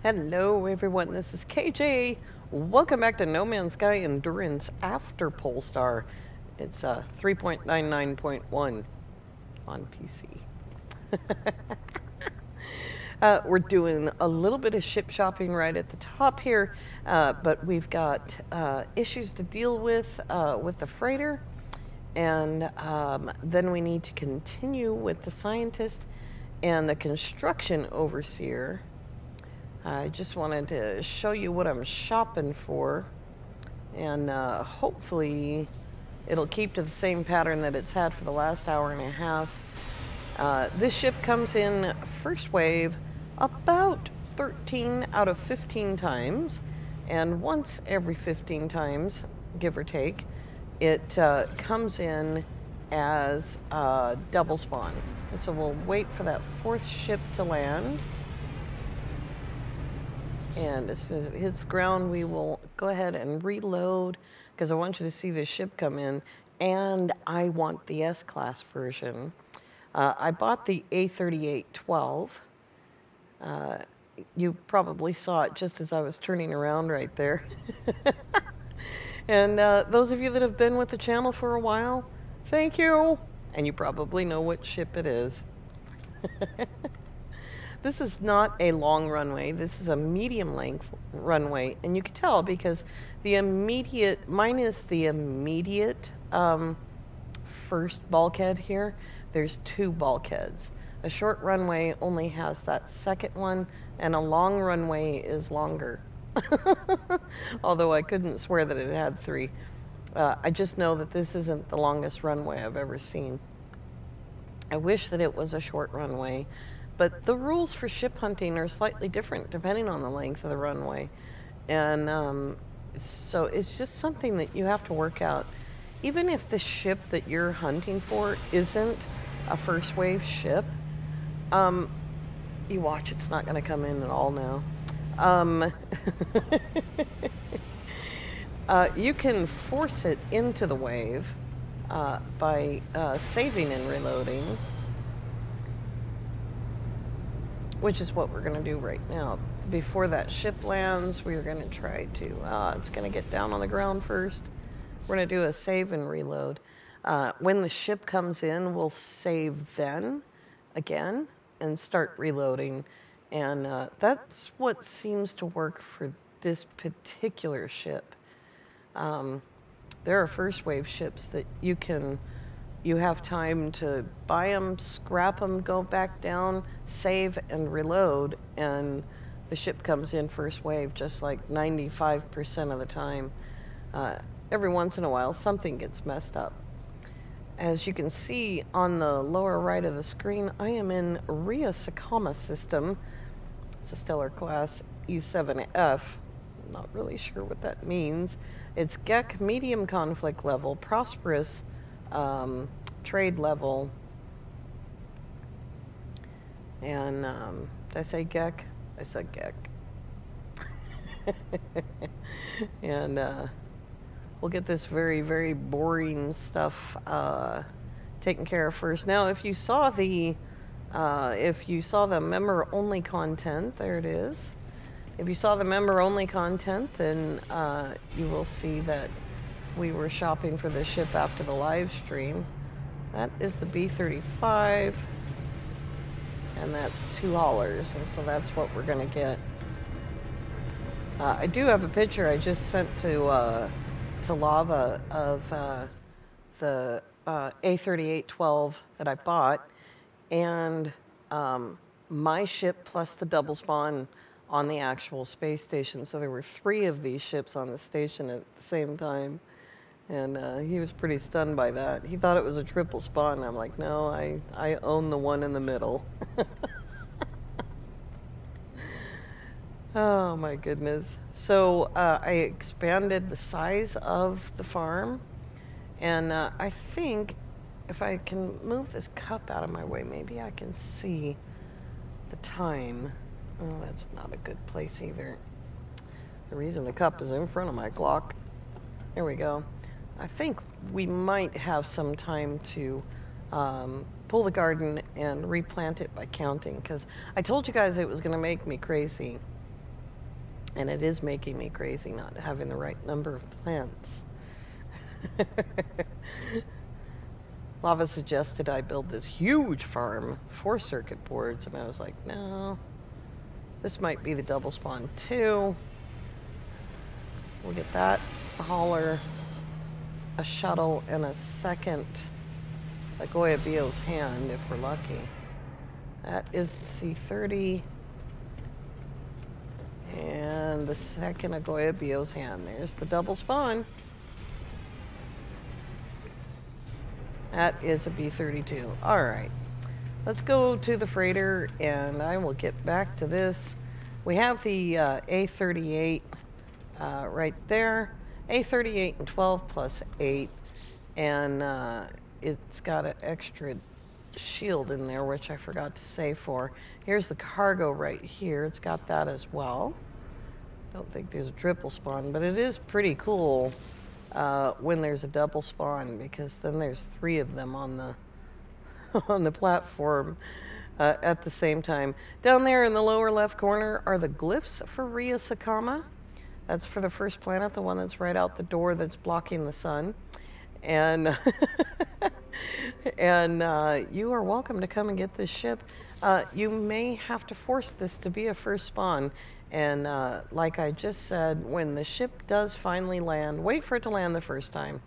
Hello everyone, this is KJ. Welcome back to No Man's Sky Endurance after Polestar. It's 3.99.1 on PC. We're doing a little bit of ship shopping right at the top here, but we've got issues to deal with the freighter, and then we need to continue with the scientist and the construction overseer. I just wanted to show you what I'm shopping for, and hopefully it'll keep to the same pattern that it's had for the last hour and a half. This ship comes in first wave about 13 out of 15 times, and once every 15 times, give or take, it comes in as double spawn. And so we'll wait for that fourth ship to land. And as soon as it hits the ground, we will go ahead and reload, because I want you to see this ship come in, and I want the S-Class version. I bought the A3812. You probably saw it just as I was turning around right there. And those of you that have been with the channel for a while, thank you. And you probably know what ship it is. This is not a long runway. This is a medium length runway. And you can tell because mine is the immediate first bulkhead here. There's two bulkheads. A short runway only has that second one, and a long runway is longer. Although I couldn't swear that it had three. I just know that this isn't the longest runway I've ever seen. I wish that it was a short runway. But the rules for ship hunting are slightly different depending on the length of the runway. And so it's just something that you have to work out. Even if the ship that you're hunting for isn't a first wave ship, you watch, it's not going to come in at all now. You can force it into the wave by saving and reloading, which is what we're going to do right now. Before that ship lands, we're going to try to, it's going to get down on the ground first. We're going to do a save and reload. When the ship comes in, we'll save then again and start reloading. And that's what seems to work for this particular ship. There are first wave ships that you have time to buy them, scrap them, go back down, save, and reload, and the ship comes in first wave just like 95% of the time. Every once in a while, something gets messed up. As you can see on the lower right of the screen, I am in Rhea Sakama system. It's a stellar class E7F. I'm not really sure what that means. It's GEC medium conflict level, prosperous trade level, and did I say GEC? I said GEC. And we'll get this very, very boring stuff taken care of first. Now, if you saw the member only content, there it is. If you saw the member only content, then you will see that we were shopping for this ship after the live stream. That is the B-35, and that's 2 haulers, and so that's what we're going to get. I do have a picture I just sent to Lava of the A3812 that I bought, and my ship plus the double spawn on the actual space station. So there were 3 of these ships on the station at the same time. And he was pretty stunned by that. He thought it was a triple spawn. I'm like, no, I own the one in the middle. Oh my goodness. So I expanded the size of the farm. And I think if I can move this cup out of my way, maybe I can see the time. Oh, that's not a good place either. The reason the cup is in front of my clock. There we go. I think we might have some time to pull the garden and replant it by counting, because I told you guys it was going to make me crazy. And it is making me crazy not having the right number of plants. Lava suggested I build this huge farm, 4 circuit boards, and I was like, no, this might be the double spawn too. We'll get that, a hauler, a shuttle, and a second Agoya Bio's hand if we're lucky. That is the C30. And the second Agoya Bio's hand. There's the double spawn. That is a B32. Alright. Let's go to the freighter and I will get back to this. We have the A38 right there. A38 and 12 plus 8. And it's got an extra shield in there, which I forgot to say for. Here's the cargo right here. It's got that as well. Don't think there's a triple spawn, but it is pretty cool when there's a double spawn, because then there's 3 of them on the on the platform at the same time. Down there in the lower left corner are the glyphs for Ria Sakama. That's for the first planet, the one that's right out the door that's blocking the sun. And and you are welcome to come and get this ship. You may have to force this to be a first spawn. And like I just said, when the ship does finally land, wait for it to land the first time.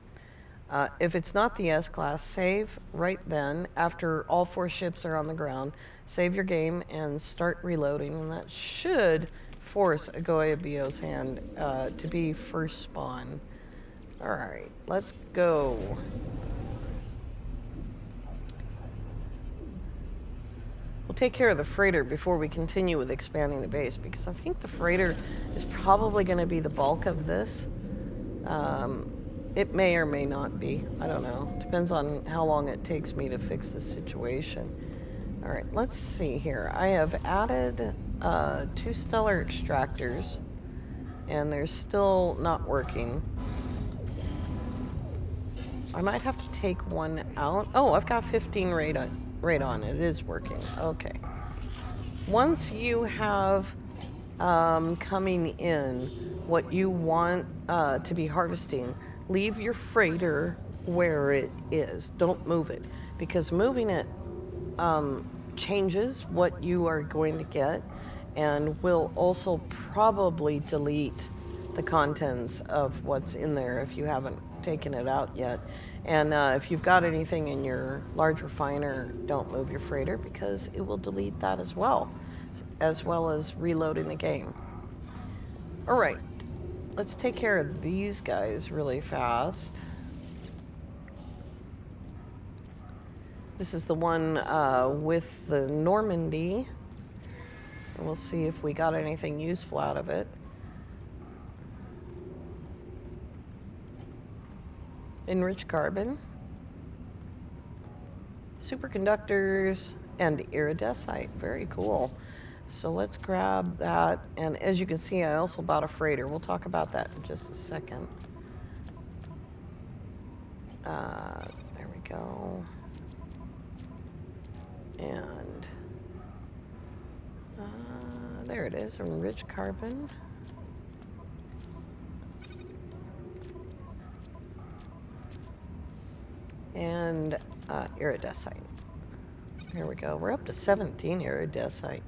If it's not the S-Class, save right then, after all 4 ships are on the ground. Save your game and start reloading, and that should force Agoya Bio's hand to be first spawn. Alright, let's go. We'll take care of the freighter before we continue with expanding the base, because I think the freighter is probably going to be the bulk of this. It may or may not be. I don't know. Depends on how long it takes me to fix this situation. Alright, let's see here. I have added 2 stellar extractors, and they're still not working. I might have to take one out. Oh, I've got 15 radon. It is working. Okay. Once you have coming in what you want to be harvesting, leave your freighter where it is. Don't move it, because moving it changes what you are going to get, and will also probably delete the contents of what's in there if you haven't taken it out yet. And if you've got anything in your large refiner, don't move your freighter, because it will delete that as well as reloading the game. Alright, let's take care of these guys really fast. This is the one with the Normandy. And we'll see if we got anything useful out of it. Enriched carbon, superconductors, and iridescite. Very cool. So let's grab that. And as you can see, I also bought a freighter. We'll talk about that in just a second. There we go. And there it is, enriched carbon. And iridescite. There we go. We're up to 17 iridescite.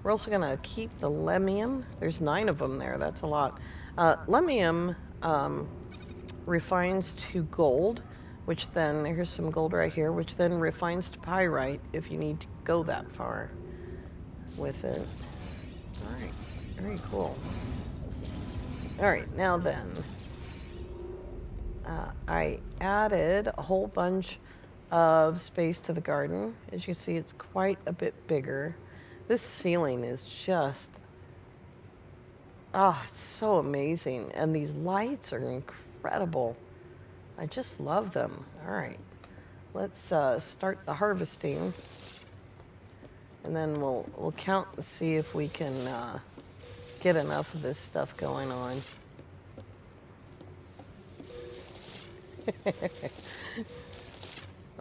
We're also going to keep the lemium. There's 9 of them there. That's a lot. Lemium refines to gold, which then, here's some gold right here, which then refines to pyrite if you need to go that far with it. Alright, very cool. Alright, now then. I added a whole bunch of space to the garden. As you can see, it's quite a bit bigger. This ceiling is just, it's so amazing. And these lights are incredible. I just love them. All right, let's start the harvesting. And then we'll count and see if we can get enough of this stuff going on. I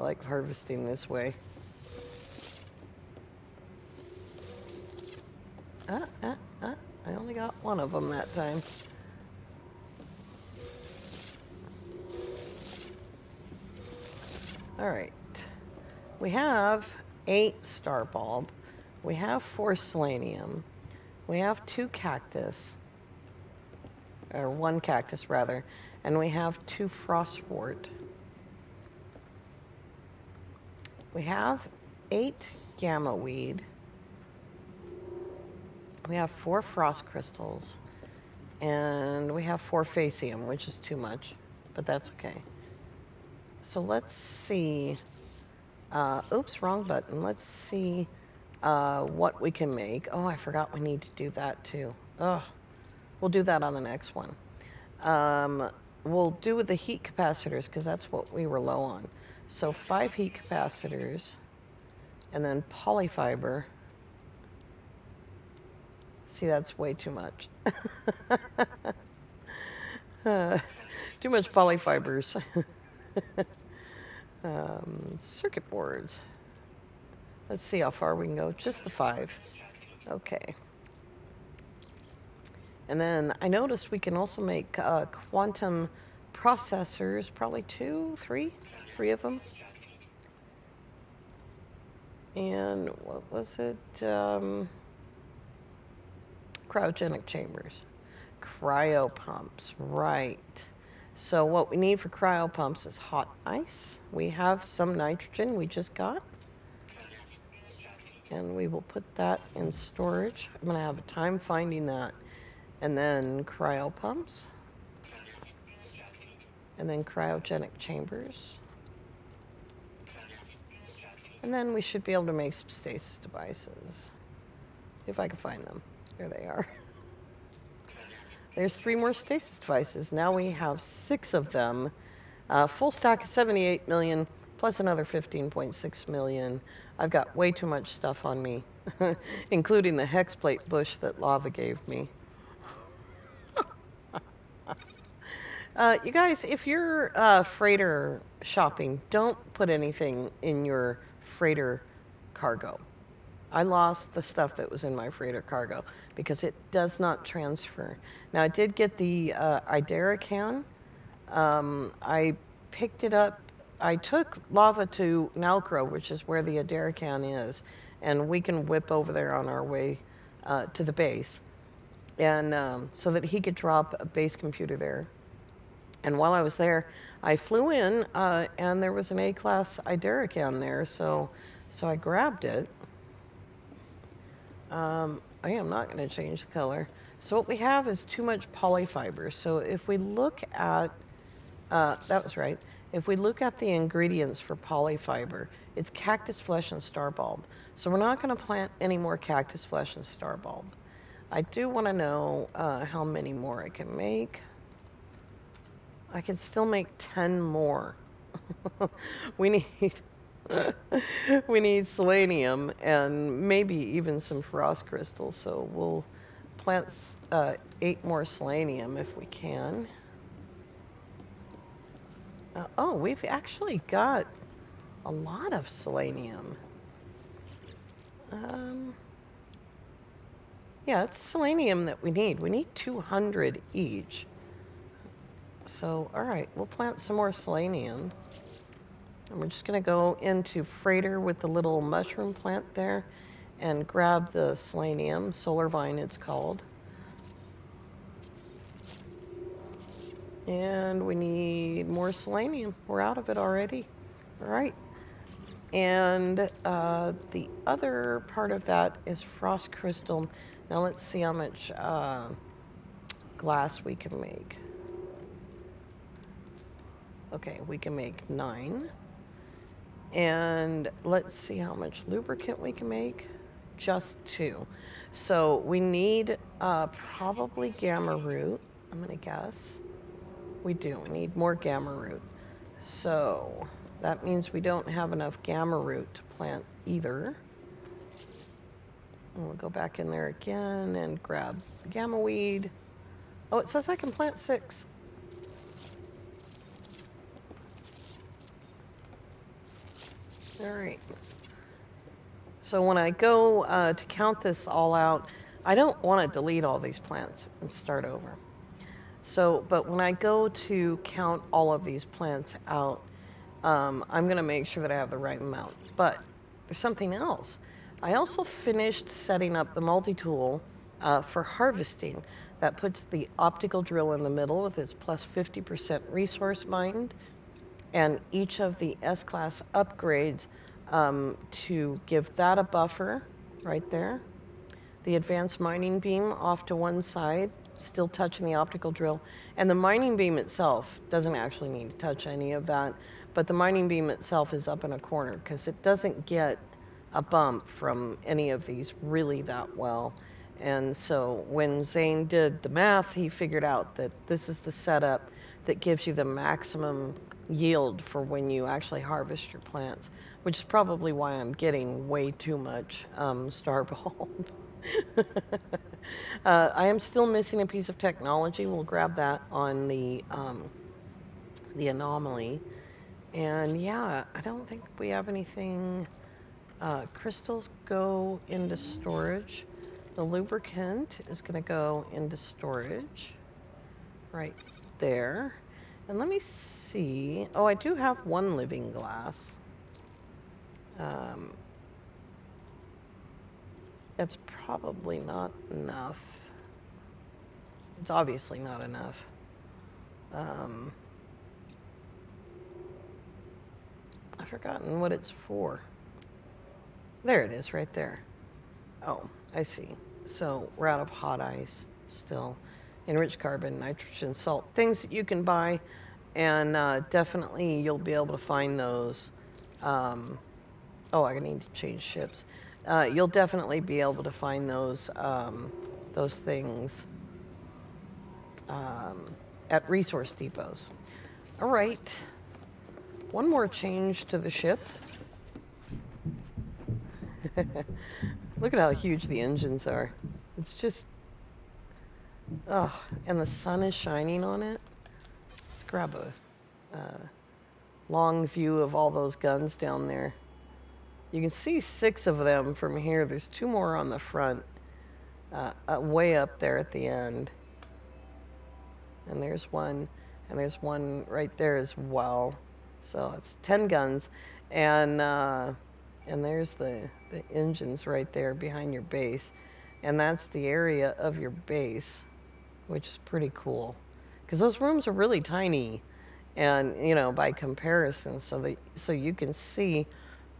like harvesting this way. I only got one of them that time. All right. We have 8 star bulb. We have 4 selenium. We have 2 cactus. Or 1 cactus, rather. And we have 2 frostwort. We have 8 gamma weed. We have 4 frost crystals. And we have 4 facium, which is too much. But that's okay. So let's see. Oops, wrong button. Let's see what we can make. Oh, I forgot we need to do that too. Ugh. We'll do that on the next one. We'll do with the heat capacitors because that's what we were low on. So 5 heat capacitors and then polyfiber. See, that's way too much. Too much polyfibers. Circuit boards. Let's see how far we can go. Just the 5. Okay. And then I noticed we can also make quantum processors, probably 2, 3 of them. And what was it? Cryogenic chambers. Cryo pumps, right. So what we need for cryo pumps is hot ice. We have some nitrogen we just got. And we will put that in storage. I'm going to have a time finding that. And then cryo pumps. And then cryogenic chambers. And then we should be able to make some stasis devices. If I can find them. There they are. There's 3 more stasis devices. Now we have 6 of them. Full stack is 78 million, plus another 15.6 million. I've got way too much stuff on me, including the hex plate bush that lava gave me. You guys, if you're freighter shopping, don't put anything in your freighter cargo. I lost the stuff that was in my freighter cargo because it does not transfer. Now, I did get the Idera can. I picked it up. I took lava to Nalcro, which is where the Idera can is, and we can whip over there on our way to the base, and so that he could drop a base computer there. And while I was there, I flew in, and there was an A-class Idera can there, so I grabbed it. I am not going to change the color. So what we have is too much polyfiber. So if we look at, that was right. If we look at the ingredients for polyfiber, it's cactus flesh and star bulb. So we're not going to plant any more cactus flesh and star bulb. I do want to know how many more I can make. I can still make 10 more. We need we need selenium and maybe even some frost crystals. So we'll plant 8 more selenium if we can. Oh, we've actually got a lot of selenium. Yeah, it's selenium that we need. We need 200 each. So, all right, we'll plant some more selenium. And we're just going to go into freighter with the little mushroom plant there and grab the selenium, solar vine it's called. And we need more selenium. We're out of it already. All right. And the other part of that is frost crystal. Now let's see how much glass we can make. Okay, we can make 9. And let's see how much lubricant we can make. Just 2. So we need probably gamma root, I'm going to guess. We do. We need more gamma root. So that means we don't have enough gamma root to plant either. And we'll go back in there again and grab gamma weed. Oh, it says I can plant 6. All right. So when I go to count this all out, I don't want to delete all these plants and start over. So, but when I go to count all of these plants out, I'm going to make sure that I have the right amount. But there's something else. I also finished setting up the multi-tool for harvesting. That puts the optical drill in the middle with its plus 50% resource mined, and each of the S-class upgrades to give that a buffer right there. The advanced mining beam off to one side, still touching the optical drill. And the mining beam itself doesn't actually need to touch any of that, but the mining beam itself is up in a corner because it doesn't get a bump from any of these really that well. And so when Zane did the math, he figured out that this is the setup that gives you the maximum yield for when you actually harvest your plants, which is probably why I'm getting way too much star bulb. I am still missing a piece of technology. We'll grab that on the anomaly. And yeah, I don't think we have anything. Crystals go into storage. The lubricant is going to go into storage right there. And let me see. Oh, I do have one living glass. That's probably not enough. It's obviously not enough. I've forgotten what it's for. There it is, right there. Oh, I see. So we're out of hot ice still. Enriched carbon, nitrogen, salt, things that you can buy, and definitely you'll be able to find those. Oh, I need to change ships. You'll definitely be able to find those things at resource depots. All right. One more change to the ship. Look at how huge the engines are. It's just, oh, and the sun is shining on it. Let's grab a long view of all those guns down there. You can see 6 of them from here. There's 2 more on the front, way up there at the end. And there's one right there as well. So it's 10 guns, and there's the engines right there behind your base, and that's the area of your base, which is pretty cool, because those rooms are really tiny, and by comparison, so you can see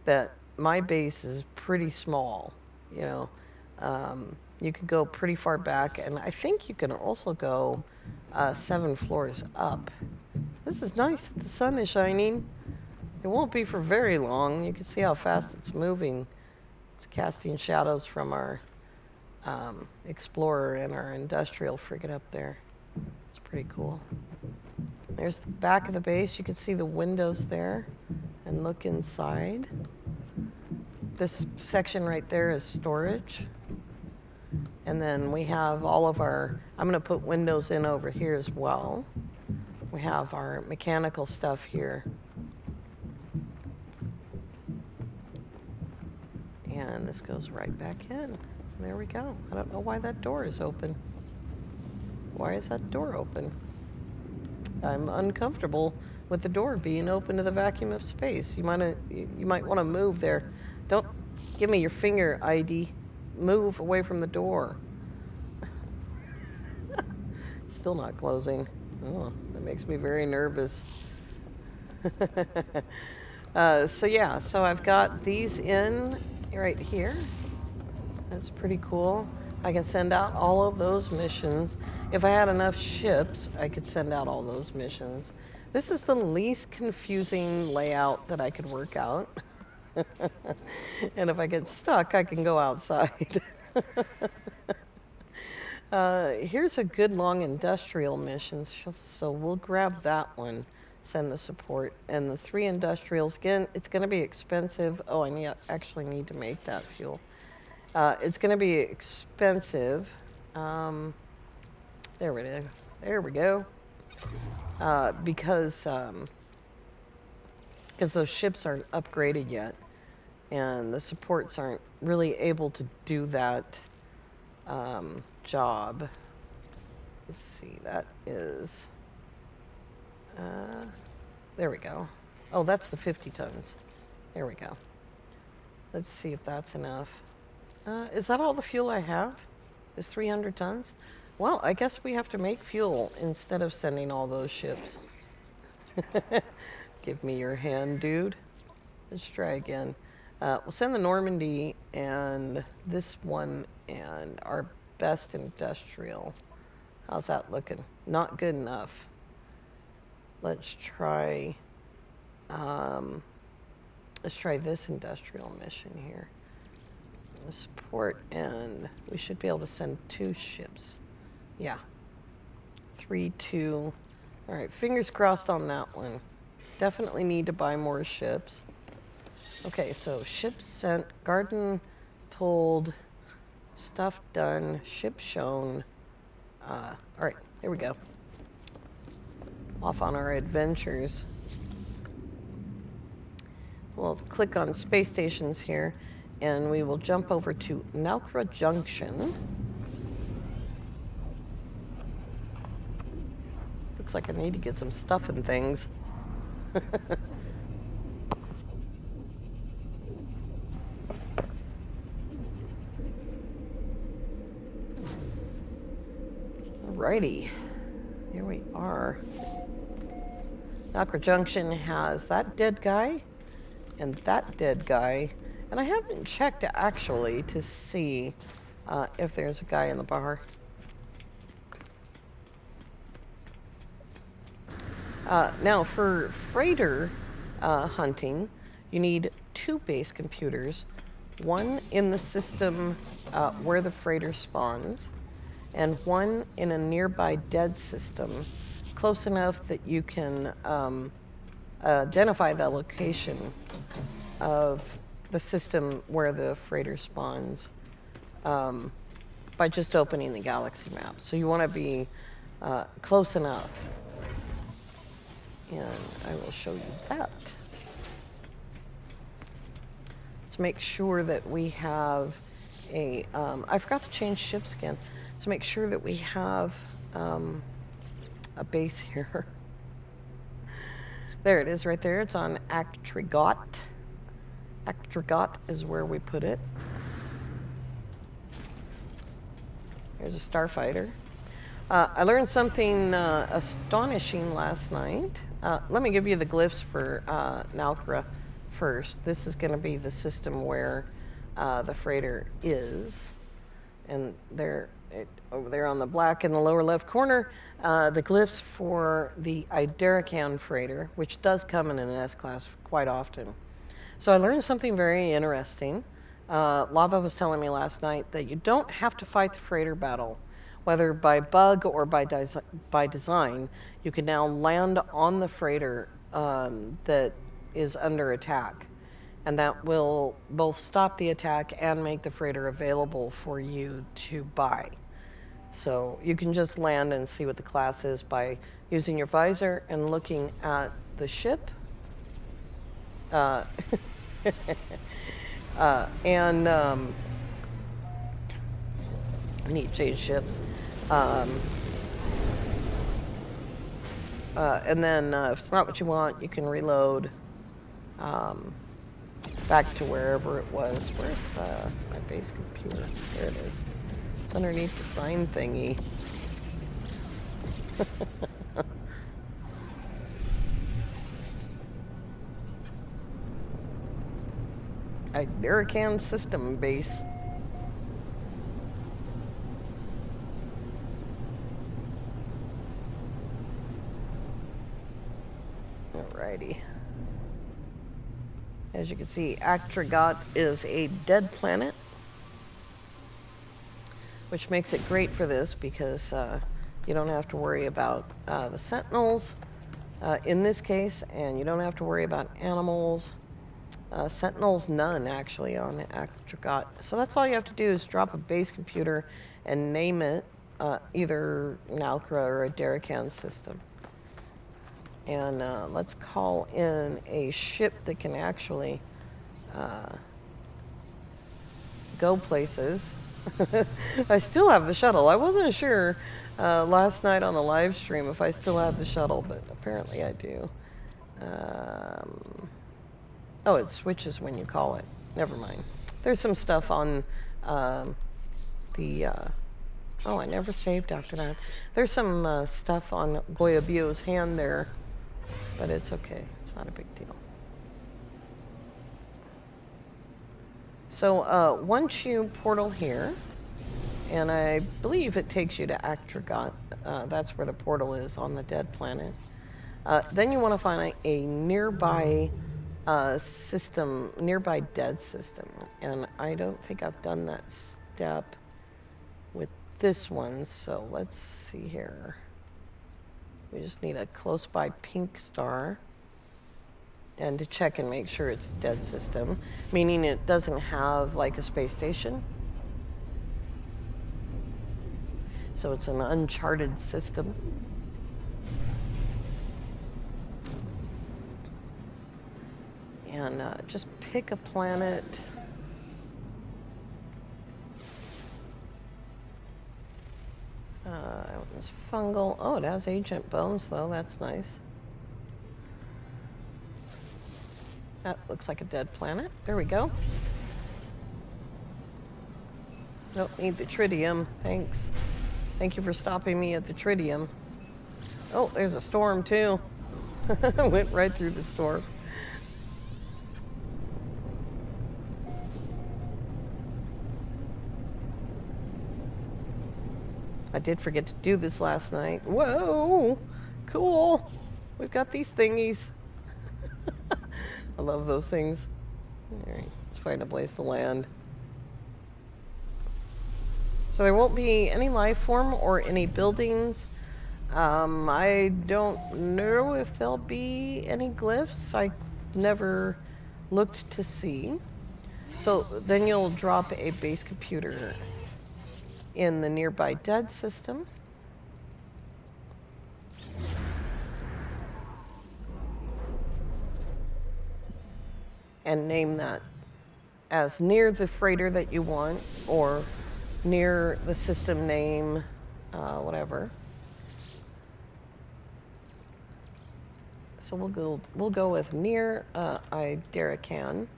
that my base is pretty small. You can go pretty far back, and I think you can also go 7 floors up. This is nice that the sun is shining. It won't be for very long. You can see how fast it's moving. It's casting shadows from our Explorer and our industrial frigate up there. It's pretty cool. There's the back of the base. You can see the windows there and look inside. This section right there is storage. And then we have all of our, I'm going to put windows in over here as well. We have our mechanical stuff here. And this goes right back in. There we go. I don't know why that door is open. Why is that door open? I'm uncomfortable with the door being open to the vacuum of space. You might want to move there. Don't give me your finger, ID. Move away from the door. Still not closing. Oh, that makes me very nervous. So I've got these in right here. That's pretty cool. I can send out all of those missions. If I had enough ships, I could send out all those missions. This is the least confusing layout that I could work out. And if I get stuck, I can go outside. Here's a good long industrial mission, so we'll grab that one, send the support. And the 3 industrials, again, it's going to be expensive. Oh, actually need to make that fuel. It's going to be expensive. There we go. Because those ships aren't upgraded yet, and the supports aren't really able to do that job. Let's see, that is, there we go. Oh, that's the 50 tons. There we go. Let's see if that's enough. Is that all the fuel I have? Is 300 tons? Well, I guess we have to make fuel instead of sending all those ships. Give me your hand, dude. Let's try again. We'll send the Normandy and this one and our best industrial. How's that looking? Not good enough. Let's try this industrial mission here. Support, and we should be able to send 2 ships. Yeah. 3, 2. All right, fingers crossed on that one. Definitely need to buy more ships. Okay, so ships sent, garden pulled, stuff done, ship shown. All right, here we go. Off on our adventures. We'll click on space stations here, and we will jump over to Nalcra Junction. Looks like I need to get some stuff and things. Alrighty, here we are. Nalcra Junction has that dead guy and that dead guy, and I haven't checked actually to see if there's a guy in the bar. Now for freighter hunting, you need 2 base computers, one in the system where the freighter spawns, and one in a nearby dead system, close enough that you can identify the location of the system where the freighter spawns by just opening the galaxy map. So you want to be close enough. And I will show you that. Let's make sure that we have a, I forgot to change ships again. So make sure that we have a base here. There it is right there. It's on Actrigot. Actrigot is where we put it. There's a starfighter. I learned something astonishing last night. Let me give you the glyphs for Nalcra first. This is going to be the system where the freighter is. And over there on the black in the lower left corner, the glyphs for the Iderican freighter, which does come in an S-class quite often. So I learned something very interesting. Lava was telling me last night that you don't have to fight the freighter battle. Whether by bug or by design, you can now land on the freighter that is under attack. And that will both stop the attack and make the freighter available for you to buy. So you can just land and see what the class is by using your visor and looking at the ship. I need to change ships. And then if it's not what you want, you can reload back to wherever it was. Where's my base computer? There it is. It's underneath the sign thingy. Iderican system base. Alrighty. As you can see, Actrigot is a dead planet, which makes it great for this because you don't have to worry about the sentinels in this case, and you don't have to worry about animals. Sentinels, none actually on Actrigot. So that's all you have to do is drop a base computer and name it either Nalcra or a Iderican system. And let's call in a ship that can actually go places. I still have the shuttle. I wasn't sure last night on the live stream if I still had the shuttle, but apparently I do. Oh, it switches when you call it. Never mind. There's some stuff on the... oh, I never saved after that. There's some stuff on Goyabio's hand there, but it's okay. It's not a big deal. So once you portal here, and I believe it takes you to Actragot, that's where the portal is on the dead planet, then you want to find a nearby system, nearby dead system. And I don't think I've done that step with this one, so let's see here. We just need a close by pink star. And to check and make sure it's a dead system, meaning it doesn't have like a space station. So it's an uncharted system. And just pick a planet. That one's fungal. Oh, it has ancient bones though, that's nice. That looks like a dead planet. There we go. Don't need the tritium. Thanks. Thank you for stopping me at the tritium. Oh, there's a storm too. Went right through the storm. I did forget to do this last night. Whoa! Cool! We've got these thingies. I love those things. Alright, let's find a place to land. So there won't be any life form or any buildings. I don't know if there'll be any glyphs. I never looked to see. So then you'll drop a base computer in the nearby dead system. And name that as near the freighter that you want, or near the system name, whatever. So we'll go with near Idarakan,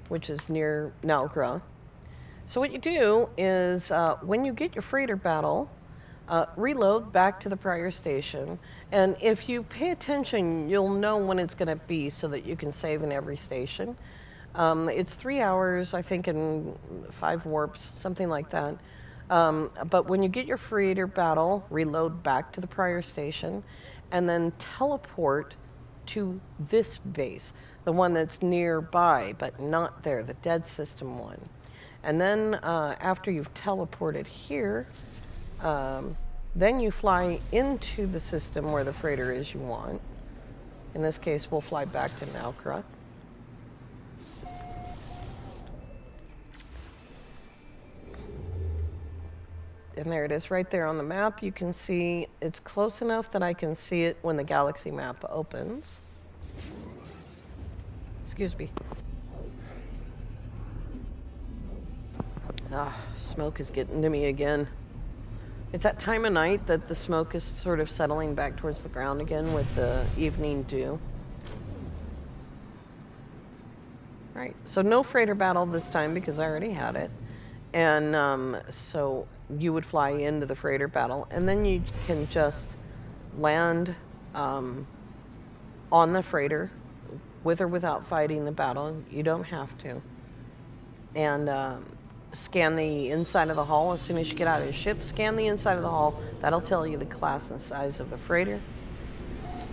which is near Nalgra. So what you do is when you get your freighter battle, reload back to the prior station, and if you pay attention, you'll know when it's going to be so that you can save in every station. It's 3 hours, I think, and 5 warps, something like that. But when you get your freighter battle, reload back to the prior station, and then teleport to this base, the one that's nearby, but not there, the dead system one. And then after you've teleported here, then you fly into the system where the freighter is you want. In this case, we'll fly back to Nalkra. And there it is right there on the map. You can see it's close enough that I can see it when the galaxy map opens. Excuse me. Ah, smoke is getting to me again. It's that time of night that the smoke is sort of settling back towards the ground again with the evening dew. Right, so no freighter battle this time because I already had it. And so you would fly into the freighter battle, and then you can just land on the freighter with or without fighting the battle. You don't have to. And scan the inside of the hull as soon as you get out of the ship. Scan the inside of the hull. That'll tell you the class and size of the freighter.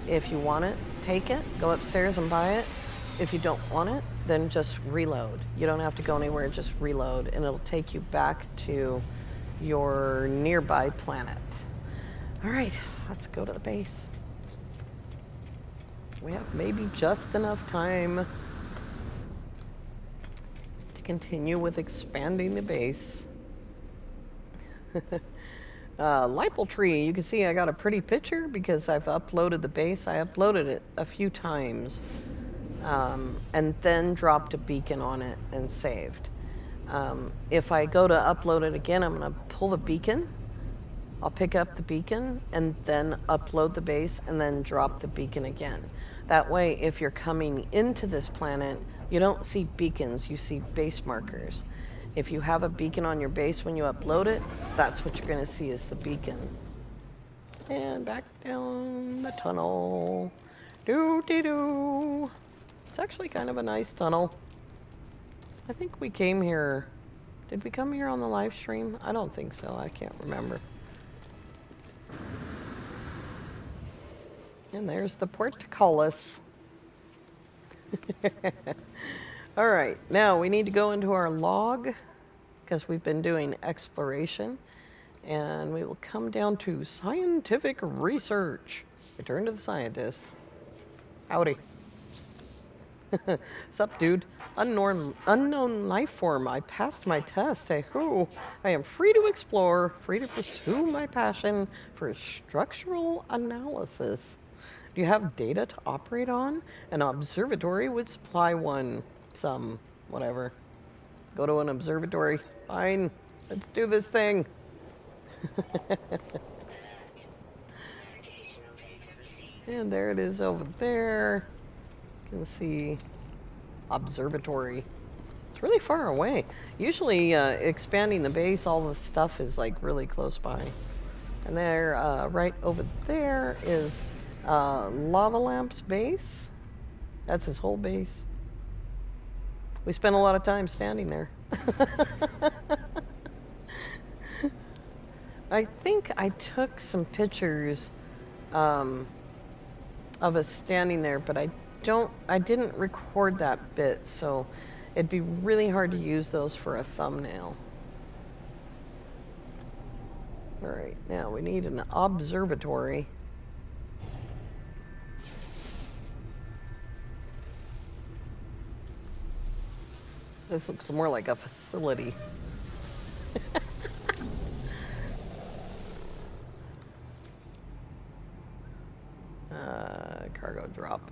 If you want it, take it. Go upstairs and buy it. If you don't want it, then just reload. You don't have to go anywhere, just reload, and it'll take you back to your nearby planet. All right, let's go to the base. We have maybe just enough time to continue with expanding the base. Lipel tree, you can see I got a pretty picture because I've uploaded the base. I uploaded it a few times. And then dropped a beacon on it and saved. If I go to upload it again, I'm going to pull the beacon. I'll pick up the beacon and then upload the base and then drop the beacon again. That way, if you're coming into this planet, you don't see beacons, you see base markers. If you have a beacon on your base when you upload it, that's what you're going to see is the beacon. And back down the tunnel. Doo-dee-doo. It's actually kind of a nice tunnel. I think we came here. Did we come here on the live stream? I don't think so. I can't remember. And there's the portcullis. All right, now we need to go into our log because we've been doing exploration. And we will come down to scientific research. Return to the scientist. Howdy. Sup, dude? Unknown life form. I passed my test. Hey, who? I am free to explore, free to pursue my passion for structural analysis. Do you have data to operate on? An observatory would supply one. Whatever. Go to an observatory. Fine. Let's do this thing. And there it is over there. You can see observatory. It's really far away. Usually expanding the base, all the stuff is like really close by. And there, right over there is Lava Lamp's base. That's his whole base. We spent a lot of time standing there. I think I took some pictures of us standing there, but I didn't record that bit, so it'd be really hard to use those for a thumbnail. All right, now we need an observatory. This looks more like a facility. Cargo drop.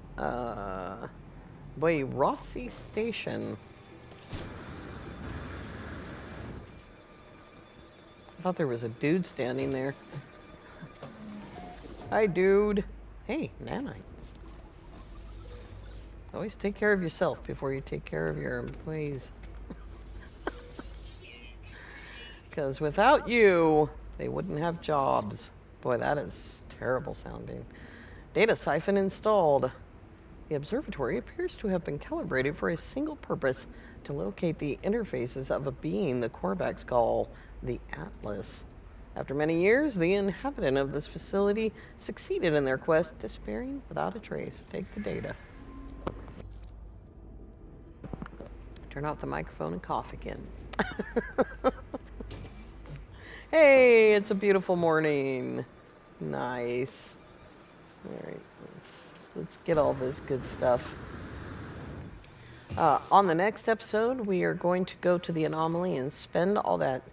Boy, Rossi Station. I thought there was a dude standing there. Hi, dude. Hey, nanites. Always take care of yourself before you take care of your employees. Because without you, they wouldn't have jobs. Boy, that is terrible sounding. Data siphon installed. The observatory appears to have been calibrated for a single purpose, to locate the interfaces of a being the Korvax call the Atlas. After many years, the inhabitant of this facility succeeded in their quest, disappearing without a trace. Take the data. Turn off the microphone and cough again. Hey, it's a beautiful morning. Nice. All right, let's get all this good stuff. On the next episode, we are going to go to the anomaly and spend all that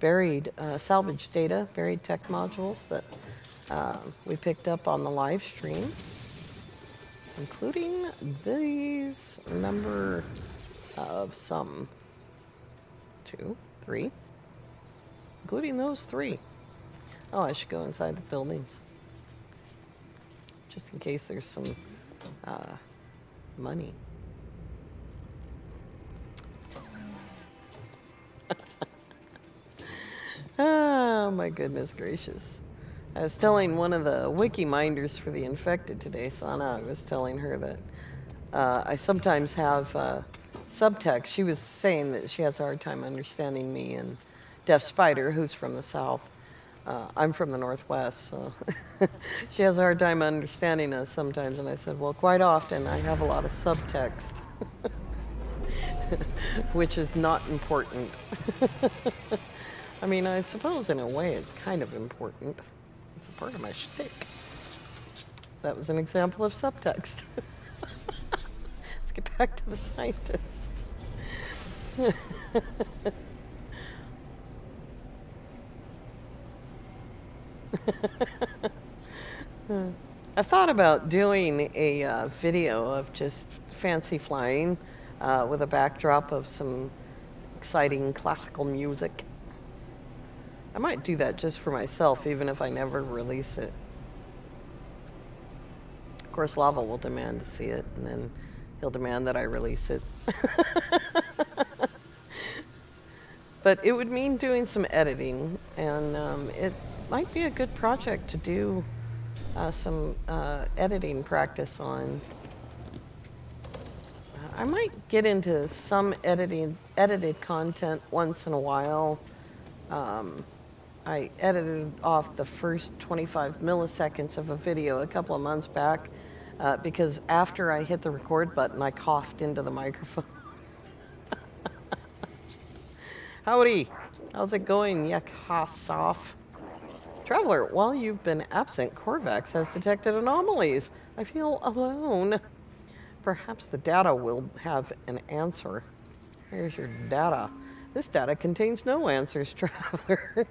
buried salvage data, buried tech modules that we picked up on the live stream, including these number of some 2, 3, including those 3. Oh, I should go inside the buildings. Just in case there's some money. Oh my goodness gracious. I was telling one of the wiki minders for the infected today, Sana, I was telling her that I sometimes have subtext. She was saying that she has a hard time understanding me and Deaf Spider, who's from the south. I'm from the northwest, so she has a hard time understanding us sometimes. And I said, well, quite often I have a lot of subtext, which is not important. I mean, I suppose in a way it's kind of important. It's a part of my shtick. That was an example of subtext. Let's get back to the scientist. I thought about doing a video of just fancy flying with a backdrop of some exciting classical music. I might do that just for myself, even if I never release it. Of course, Lava will demand to see it, and then he'll demand that I release it. But it would mean doing some editing, and it might be a good project to do some editing practice on. I might get into some edited content once in a while. I edited off the first 25 milliseconds of a video a couple of months back because after I hit the record button, I coughed into the microphone. Howdy, how's it going, Yakasov? Traveler, while you've been absent, Corvax has detected anomalies. I feel alone. Perhaps the data will have an answer. Here's your data. This data contains no answers, Traveler.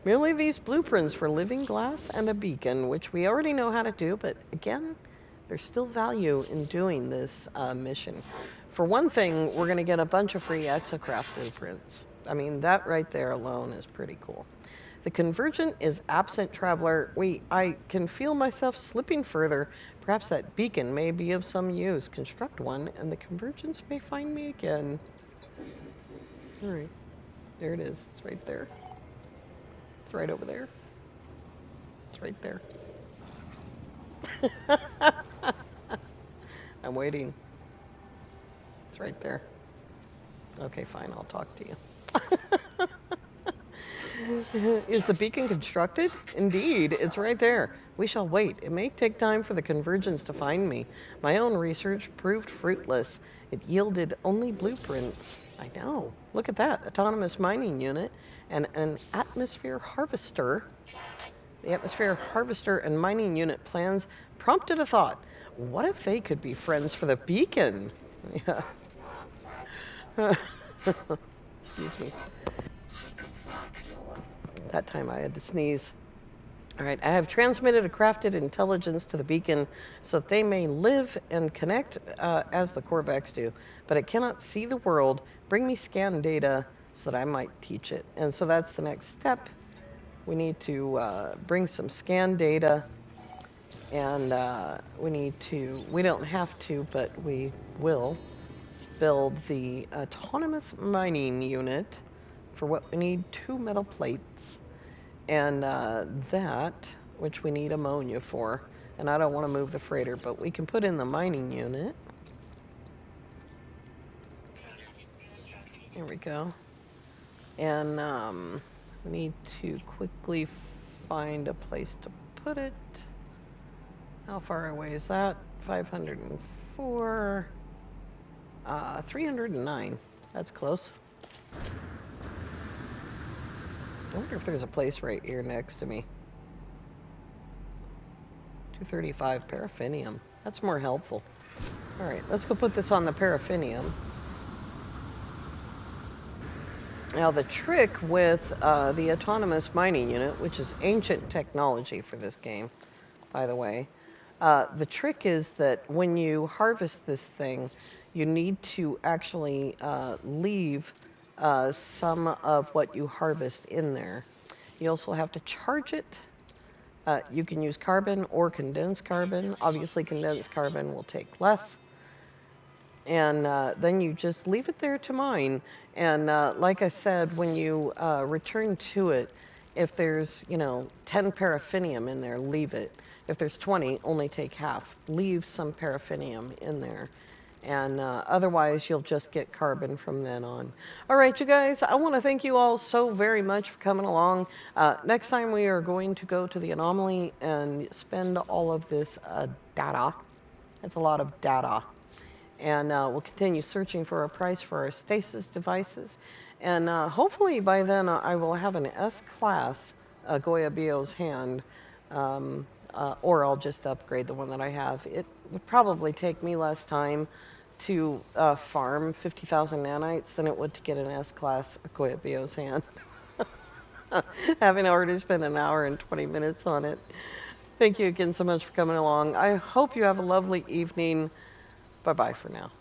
Merely these blueprints for living glass and a beacon, which we already know how to do, but again, there's still value in doing this mission. For one thing, we're going to get a bunch of free exocraft blueprints. I mean, that right there alone is pretty cool. The Convergent is absent, Traveler. I can feel myself slipping further. Perhaps that beacon may be of some use. Construct one, and the Convergence may find me again. All right. There it is. It's right there. It's right over there. It's right there. I'm waiting. It's right there. Okay, fine. I'll talk to you. Is the beacon constructed? Indeed, it's right there. We shall wait. It may take time for the Convergence to find me. My own research proved fruitless. It yielded only blueprints. I know. Look at that. Autonomous mining unit and an atmosphere harvester. The atmosphere harvester and mining unit plans prompted a thought. What if they could be friends for the beacon? Yeah. Excuse me. That time I had to sneeze. All right, I have transmitted a crafted intelligence to the beacon so that they may live and connect as the Corvax do, but it cannot see the world. Bring me scan data so that I might teach it. And so that's the next step. We need to bring some scan data, and we don't have to, but we will build the autonomous mining unit for what we need 2 metal plates. And that, which we need ammonia for, and I don't want to move the freighter, but we can put in the mining unit. There we go. And we need to quickly find a place to put it. How far away is that? 504. 309. That's close. I wonder if there's a place right here next to me. 235 paraffinium. That's more helpful. All right, let's go put this on the paraffinium. Now the trick with the autonomous mining unit, which is ancient technology for this game, by the way, the trick is that when you harvest this thing, you need to actually leave some of what you harvest in there. You also have to charge it. You can use carbon or condensed carbon. Obviously, condensed carbon will take less. And then you just leave it there to mine. And like I said, when you return to it, if there's, 10 paraffinium in there, leave it. If there's 20, only take half. Leave some paraffinium in there. And otherwise, you'll just get carbon from then on. All right, you guys, I want to thank you all so very much for coming along. Next time, we are going to go to the anomaly and spend all of this data. That's a lot of data. And we'll continue searching for a price for our stasis devices. And hopefully, by then, I will have an S-class Goya Bio's hand. Or I'll just upgrade the one that I have. It would probably take me less time to farm 50,000 nanites than it would to get an S-class Goya Bio's hand. Having already spent an hour and 20 minutes on it. Thank you again so much for coming along. I hope you have a lovely evening. Bye-bye for now.